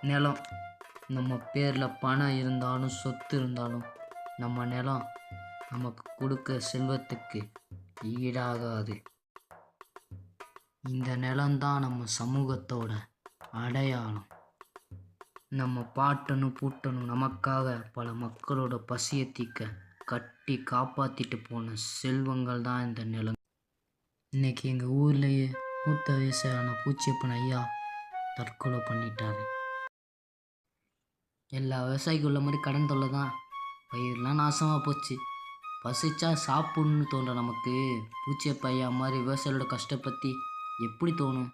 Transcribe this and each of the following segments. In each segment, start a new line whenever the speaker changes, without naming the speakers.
நிலம் நம்ம பேரில் பணம் இருந்தாலும் சொத்து இருந்தாலும் நம்ம நிலம் நமக்கு கொடுக்க செல்வத்துக்கு ஈடாகாது. இந்த நிலம்தான் நம்ம சமூகத்தோட அடையாளம். நம்ம பாட்டனும் பூட்டனும் நமக்காக பல மக்களோட பசியை தீர்க்க கட்டி காப்பாற்றிட்டு போன செல்வங்கள் தான் இந்த நிலம். இன்னைக்கு எங்கள் ஊர்லேயே மூத்த வயசான பூச்சியப்பன் ஐயா தற்கொலை பண்ணிட்டாரு. எல்லா விவசாயிக்கும் உள்ள மாதிரி கடன் தொல்லை தான், பயிரெலாம் நாசமாக போச்சு. பசிச்சா சாப்பிட்ணுன்னு தோன்ற நமக்கு பூச்சியப்ப ஐயா மாதிரி விவசாயியோட கஷ்டம் பற்றி எப்படி தோணும்?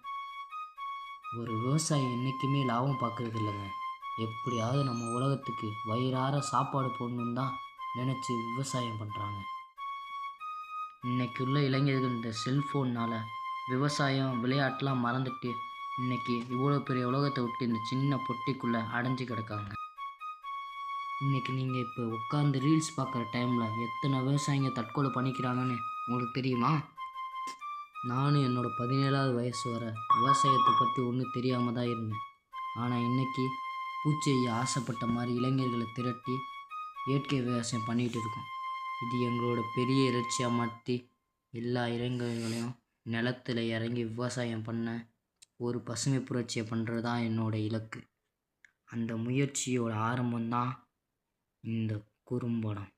ஒரு விவசாயி என்றைக்குமே லாபம் பார்க்கறது இல்லைங்க. எப்படியாவது நம்ம உலகத்துக்கு வயிறார சாப்பாடு போடணுன்னு தான் நினச்சி விவசாயம் பண்ணுறாங்க. இன்றைக்கி உள்ள இளைஞர்கள் இந்த செல்ஃபோன்னால் விவசாயம் விளையாட்டெலாம் மறந்துட்டு இன்றைக்கி இவ்வளோ பெரிய உலகத்தை விட்டு இந்த சின்ன பொட்டிக்குள்ளே அடைஞ்சு கிடக்காங்க. இன்றைக்கி நீங்கள் இப்போ உட்காந்து ரீல்ஸ் பார்க்குற டைமில் எத்தனை விவசாயிங்க தற்கொலை பண்ணிக்கிறாங்கன்னு உங்களுக்கு தெரியுமா? நானும் என்னோடய 17ஆவது வயசு வர விவசாயத்தை பற்றி ஒன்றும் தெரியாமல் தான் இருந்தேன். ஆனால் இன்றைக்கி பூச்சியை ஆசைப்பட்ட மாதிரி இளைஞர்களை திரட்டி இயற்கை விவசாயம் பண்ணிகிட்டு இருக்கோம். இது எங்களோட பெரிய இலட்சியாக மாற்றி எல்லா இளைஞர்களையும் நிலத்தில் இறங்கி விவசாயம் பண்ண ஒரு பசுமை புரட்சியை பண்ணுறது தான் என்னோடய இலக்கு. அந்த முயற்சியோட ஆரம்பம்தான் இந்த குறும்படம்.